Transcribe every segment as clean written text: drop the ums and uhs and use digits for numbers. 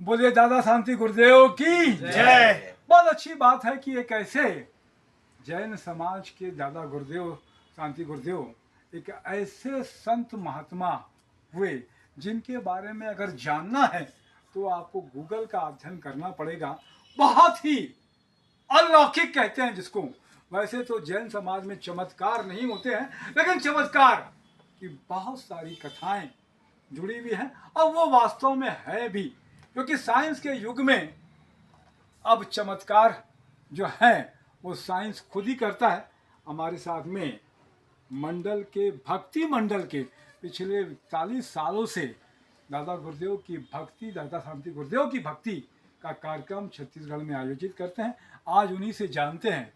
बोलिए दादा शांति गुरुदेव की जय। बहुत अच्छी बात है कि एक ऐसे जैन समाज के दादा गुरुदेव शांति गुरुदेव एक ऐसे संत महात्मा हुए जिनके बारे में अगर जानना है तो आपको गूगल का अध्ययन करना पड़ेगा। बहुत ही अलौकिक कहते हैं जिसको। वैसे तो जैन समाज में चमत्कार नहीं होते हैं, लेकिन चमत्कार की बहुत सारी कथाएं जुड़ी हुई हैं और वो वास्तव में है भी, क्योंकि साइंस के युग में अब चमत्कार जो है वो साइंस खुद ही करता है। हमारे साथ में मंडल के भक्ति मंडल के पिछले 40 सालों से दादा गुरुदेव की भक्ति, दादा शांति गुरुदेव की भक्ति का कार्यक्रम छत्तीसगढ़ में आयोजित करते हैं। आज उन्हीं से जानते हैं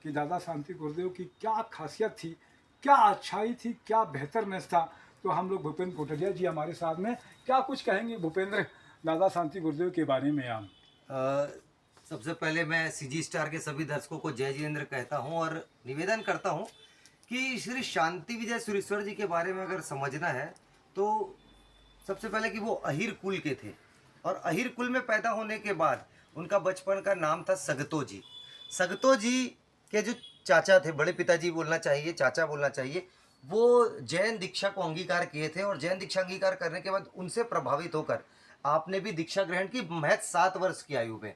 कि दादा शांति गुरुदेव की क्या खासियत थी, क्या अच्छाई थी, क्या बेहतरनेस था। तो हम लोग भूपेंद्र कोटरिया जी हमारे साथ में, क्या कुछ कहेंगे भूपेंद्र दादा शांति गुरुदेव के बारे में आप? सबसे पहले मैं सीजी स्टार के सभी दर्शकों को जय जिनेन्द्र कहता हूं और निवेदन करता हूं कि श्री शांति विजय सुरेश्वर जी के बारे में अगर समझना है तो सबसे पहले कि वो अहिर कुल के थे और अहिर कुल में पैदा होने के बाद उनका बचपन का नाम था सगतो जी। सगतो जी के जो चाचा थे, बड़े पिताजी बोलना चाहिए, चाचा बोलना चाहिए, वो जैन दीक्षा को अंगीकार किए थे और जैन दीक्षा अंगीकार करने के बाद उनसे प्रभावित होकर आपने भी दीक्षा ग्रहण की महज 7 वर्ष की आयु में।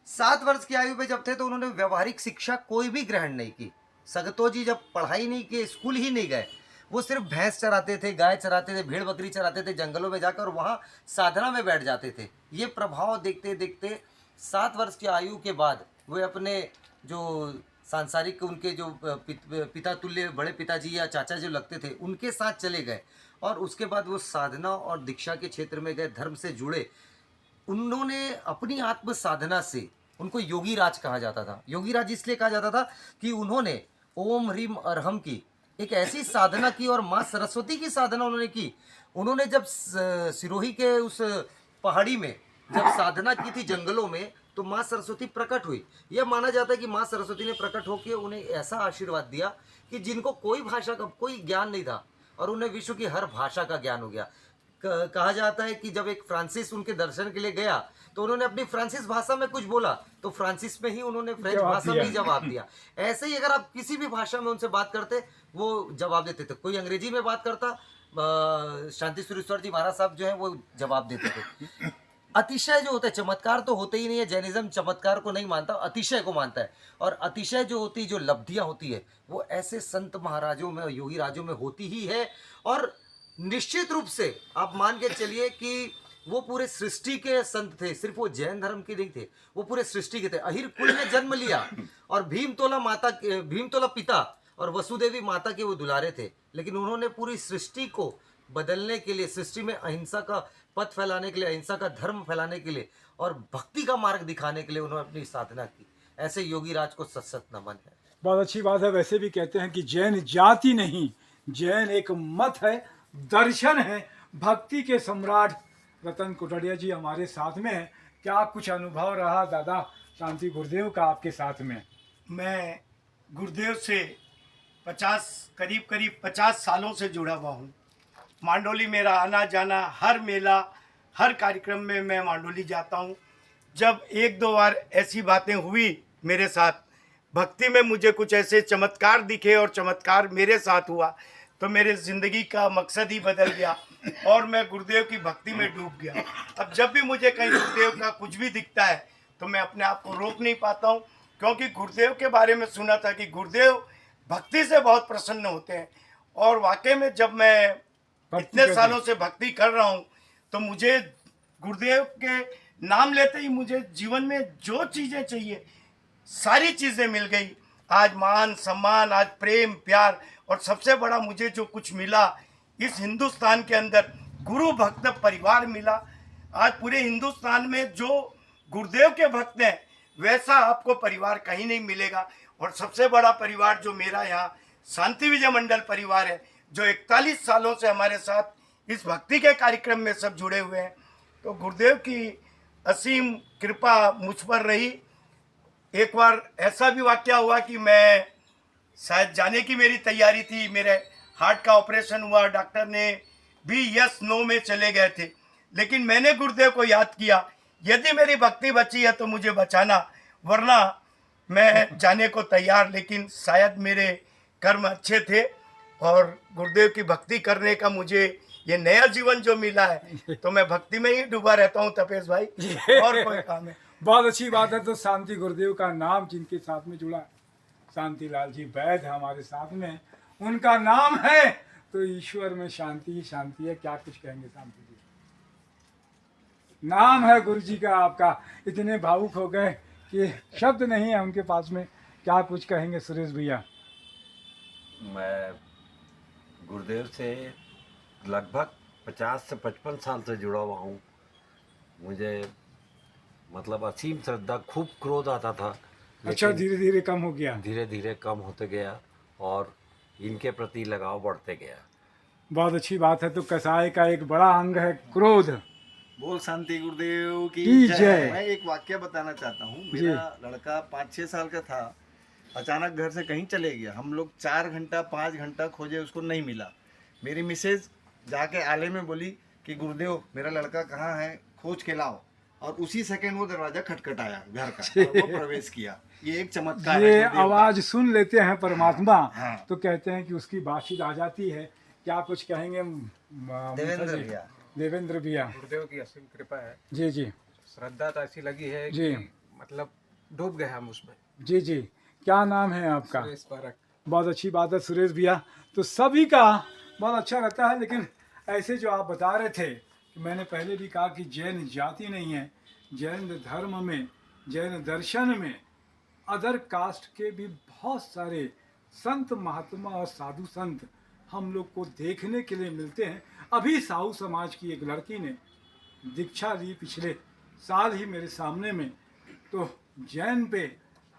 7 वर्ष की आयु में जब थे तो उन्होंने व्यवहारिक शिक्षा कोई भी ग्रहण नहीं की। सगतो जी जब पढ़ाई नहीं की, स्कूल ही नहीं गए, वो सिर्फ भैंस चराते थे, गाय चराते थे, भेड़ बकरी चराते थे, जंगलों में जाकर वहाँ साधना में बैठ जाते थे। ये प्रभाव देखते देखते 7 वर्ष की आयु के बाद वे अपने जो सांसारिक उनके जो पिता तुल्य बड़े पिताजी या चाचा जो लगते थे उनके साथ चले गए और उसके बाद वो साधना और दीक्षा के क्षेत्र में गए, धर्म से जुड़े। उन्होंने अपनी आत्म साधना से, उनको योगी राज कहा जाता था। योगी राज इसलिए कहा जाता था कि उन्होंने ओम ह्रीम अरहम की एक ऐसी साधना की और माँ सरस्वती की साधना उन्होंने की। उन्होंने जब सिरोही के उस पहाड़ी में जब साधना की थी जंगलों में तो माँ सरस्वती प्रकट हुई। यह माना जाता है कि माँ सरस्वती ने प्रकट होकर उन्हें ऐसा आशीर्वाद दिया कि जिनको कोई भाषा का कोई ज्ञान नहीं था और उन्हें विश्व की हर भाषा का ज्ञान हो गया। कहा जाता है कि जब एक फ्रांसिस उनके दर्शन के लिए गया तो उन्होंने अपनी फ्रांसिस भाषा में कुछ बोला तो फ्रांसिस में ही उन्होंने फ्रेंच भाषा में ही जवाब दिया। ऐसे ही अगर आप किसी भी भाषा में उनसे बात करते वो जवाब देते थे। कोई अंग्रेजी में बात करता, शांति सुरेश्वर जी महाराज साहब जो है वो जवाब देते थे। अतिशय जो होता है, चमत्कार तो होते ही नहीं है, जैनिज्म चमत्कार को नहीं मानता, अतिशय को मानता है। और अतिशय जो होती है, जो लब्धियां होती है, वो ऐसे संत महाराजों में, योगी राजों में होती ही है। और निश्चित रूप से आप मान के चलिए कि वो पूरे सृष्टि के संत थे, सिर्फ वो जैन धर्म के नहीं थे, वो पूरे सृष्टि के थे। अहिर कुल में जन्म लिया और भीमतोला पिता और वसुदेवी माता के वो दुलारे थे, लेकिन उन्होंने पूरी सृष्टि को बदलने के लिए, सृष्टि में अहिंसा का पथ फैलाने के लिए, अहिंसा का धर्म फैलाने के लिए और भक्ति का मार्ग दिखाने के लिए उन्होंने अपनी साधना की। ऐसे योगी राज को सत सत नमन है। बहुत अच्छी बात है। वैसे भी कहते हैं कि जैन जाति नहीं, जैन एक मत है, दर्शन है, भक्ति के सम्राट रतन कोटड़िया जी हमारे साथ में हैं। क्या कुछ अनुभव रहा दादा शांति गुरुदेव का आपके साथ में? मैं गुरुदेव से करीब 50 सालों से जुड़ा हुआ हूँ। मांडोली मेरा आना जाना, हर मेला, हर कार्यक्रम में मैं मांडोली जाता हूँ। जब 1-2 बार ऐसी बातें हुई मेरे साथ, भक्ति में मुझे कुछ ऐसे चमत्कार दिखे और चमत्कार मेरे साथ हुआ तो मेरे ज़िंदगी का मकसद ही बदल गया और मैं गुरुदेव की भक्ति में डूब गया। अब जब भी मुझे कहीं गुरुदेव का कुछ भी दिखता है तो मैं अपने आप को रोक नहीं पाता हूँ, क्योंकि गुरुदेव के बारे में सुना था कि गुरुदेव भक्ति से बहुत प्रसन्न होते हैं। और वाकई में जब मैं इतने सालों से भक्ति कर रहा हूँ तो मुझे गुरुदेव के नाम लेते ही मुझे जीवन में जो चीज़ें चाहिए सारी चीज़ें मिल गई। आज मान सम्मान, आज प्रेम प्यार, और सबसे बड़ा मुझे जो कुछ मिला इस हिंदुस्तान के अंदर, गुरु भक्त परिवार मिला। आज पूरे हिंदुस्तान में जो गुरुदेव के भक्त हैं वैसा आपको परिवार कहीं नहीं मिलेगा। और सबसे बड़ा परिवार जो मेरा यहाँ शांति विजय मंडल परिवार है, जो 41 सालों से हमारे साथ इस भक्ति के कार्यक्रम में सब जुड़े हुए हैं। तो गुरुदेव की असीम कृपा मुझ पर रही। एक बार ऐसा भी वाकया हुआ कि मैं शायद जाने की मेरी तैयारी थी, मेरे हार्ट का ऑपरेशन हुआ, डॉक्टर ने भी यस नो में चले गए थे, लेकिन मैंने गुरुदेव को याद किया। यदि मेरी भक्ति बची है तो मुझे बचाना, वरना मैं जाने को तैयार। लेकिन शायद मेरे कर्म अच्छे थे और गुरुदेव की भक्ति करने का मुझे ये नया जीवन जो मिला है, तो मैं भक्ति में ही डूबा रहता हूँ तपेश भाई, और कोई काम है। बहुत अच्छी बात है। तो शांति गुरुदेव का नाम जिनके साथ में जुड़ा, शांति लाल जी वैद है हमारे साथ में, उनका नाम है, तो ईश्वर में शांति ही शांति है। क्या कुछ कहेंगे शांति जी? नाम है गुरु जी का आपका, इतने भावुक हो गए कि शब्द नहीं है उनके पास में। क्या कुछ कहेंगे सुरेश भैया? मैं गुरुदेव से लगभग 50 से 55 साल से जुड़ा हुआ हूँ। मुझे मतलब असीम श्रद्धा, खूब क्रोध आता था, अच्छा, धीरे धीरे कम हो गया। धीरे धीरे कम होते गया और इनके प्रति लगाव बढ़ते गया। बहुत अच्छी बात है। तो कसाई का एक बड़ा अंग है क्रोध। बोल शांति गुरुदेव की की जय। जय। मैं एक वाक्य बताना चाहता हूँ। मेरा लड़का 5-6 साल का था, अचानक घर से कहीं चले गया। हम लोग 4 घंटा 5 घंटा खोजे, उसको नहीं मिला। मेरी मिसेज जाके आले में बोली कि गुरुदेव मेरा लड़का कहाँ है, खोज के लाओ। और उसी सेकंड वो दरवाजा खटखटाया घर का और वो प्रवेश किया। ये एक चमत्कार है ये गुरुदेव का। आवाज सुन लेते हैं परमात्मा, हाँ। तो कहते हैं कि उसकी बातचीत आ जाती है। क्या कुछ कहेंगे देवेंद्र भैया। देवेंद्र भैया? गुरुदेव की असीम कृपा है। जी जी श्रद्धा तो ऐसी लगी है जी। कि मतलब डूब गए हम उसमें। जी जी। क्या नाम है आपका? सुरेश पारक। बहुत अच्छी बात है सुरेश भैया। तो सभी का बहुत अच्छा रहता है। लेकिन ऐसे जो आप बता रहे थे कि मैंने पहले भी कहा कि जैन जाति नहीं है, जैन धर्म में, जैन दर्शन में अदर कास्ट के भी बहुत सारे संत महात्मा और साधु संत हम लोग को देखने के लिए मिलते हैं। अभी साहू समाज की एक लड़की ने दीक्षा ली पिछले साल ही मेरे सामने में। तो जैन पे,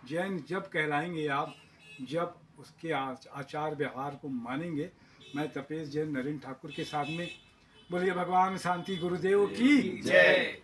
जैन जब कहलाएंगे आप, जब उसके आचार व्यवहार को मानेंगे। मैं तपेश जैन नरेंद्र ठाकुर के साथ में, बोलिए भगवान शांति गुरुदेव की जय।